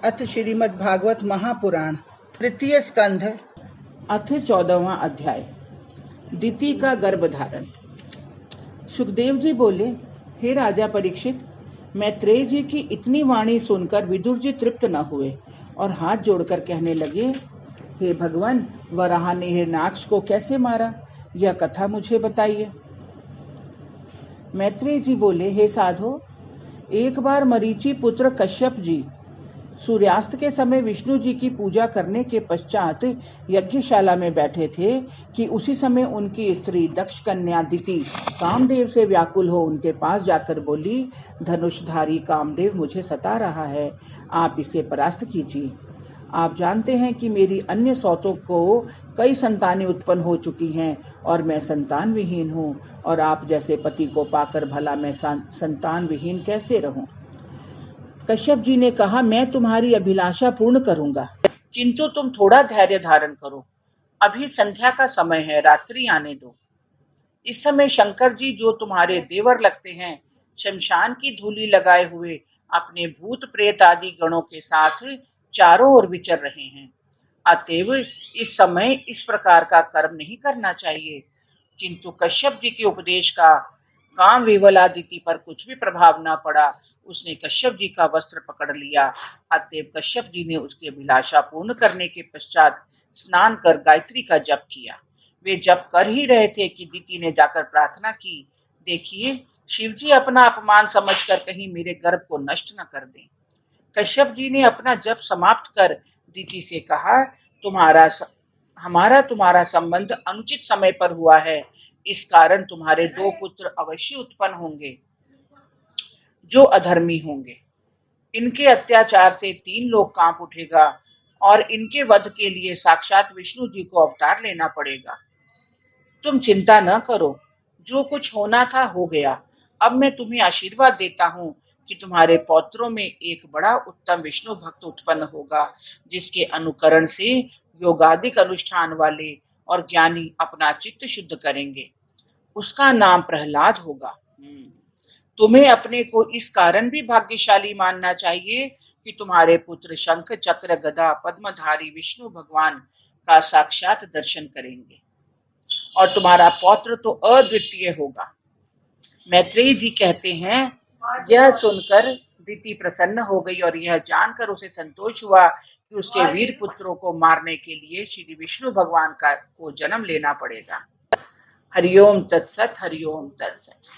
अथ श्रीमद् भागवत महापुराण तृतीय स्कंध अथ 14वां अध्याय दिति का गर्भधारण। सुखदेव जी बोले, हे राजा परीक्षित, मैत्रेय जी की इतनी वाणी सुनकर विदुर जी तृप्त न हुए और हाथ जोड़कर कहने लगे, हे भगवान, वराह ने हिरण्याक्ष को कैसे मारा, यह कथा मुझे बताइए। मैत्रेय जी बोले, हे साधो, एक बार मरीचि पुत्र कश्यप जी सूर्यास्त के समय विष्णु जी की पूजा करने के पश्चात यज्ञशाला में बैठे थे कि उसी समय उनकी स्त्री दक्ष कन्या दिति कामदेव से व्याकुल हो उनके पास जाकर बोली, धनुषधारी कामदेव मुझे सता रहा है, आप इसे परास्त कीजिए। आप जानते हैं कि मेरी अन्य सौतों को कई संतानें उत्पन्न हो चुकी हैं और मैं संतान विहीन हूँ, और आप जैसे पति को पाकर भला मैं संतान विहीन कैसे रहूं। कश्यप जी ने कहा, मैं तुम्हारी अभिलाषा पूर्ण करूंगा, किंतु तुम थोड़ा धैर्य धारण करो। अभी संध्या का समय है, रात्रि आने दो। इस समय शंकर जी, जो तुम्हारे देवर लगते हैं, शमशान की धूली लगाए हुए अपने भूत प्रेत आदि गणों के साथ चारों ओर विचर रहे हैं। अतएव इस समय इस प्रकार का कर्म नहीं करना चाहिए। किंतु कश्यप जी के उपदेश का काम विवलादिति पर कुछ भी प्रभाव न पड़ा। उसने कश्यप जी का वस्त्र पकड़ लिया। अतएव कश्यप जी ने उसकी अभिलाषा पूर्ण करने के पश्चात स्नान कर गायत्री का जप किया। वे जप कर ही रहे थे कि दिति ने जाकर प्रार्थना की, देखिए, शिव जी अपना अपमान समझकर कहीं मेरे गर्भ को नष्ट न कर दें। कश्यप जी ने अपना जप समाप्त कर दिति से कहा, तुम्हारा संबंध अनुचित समय पर हुआ है, इस कारण तुम्हारे 2 पुत्र अवश्य उत्पन्न होंगे जो अधर्मी होंगे। इनके अत्याचार से 3 लोग कांप उठेगा और इनके वध के लिए साक्षात विष्णु जी को अवतार लेना पड़ेगा। तुम चिंता न करो, जो कुछ होना था हो गया। अब मैं तुम्हें आशीर्वाद देता हूँ कि तुम्हारे पौत्रों में एक बड़ा उत्तम विष्णु भक्त उत्पन्न होगा, जिसके अनुकरण से योगादिक अनुष्ठान वाले और ज्ञानी अपना चित्त शुद्ध करेंगे। उसका नाम प्रहलाद होगा। तुम्हें अपने को इस कारण भी भाग्यशाली मानना चाहिए कि तुम्हारे पुत्र शंख चक्र गदा पद्मधारी विष्णु भगवान का साक्षात दर्शन करेंगे और तुम्हारा पौत्र तो अद्वितीय होगा। मैत्रेय जी कहते हैं, यह सुनकर दिति प्रसन्न हो गई और यह जानकर उसे संतोष हुआ कि उसके वीर पुत्रों को मारने के लिए श्री विष्णु भगवान को जन्म लेना पड़ेगा। हरिओम तत्सत, हरिओम तत्सत।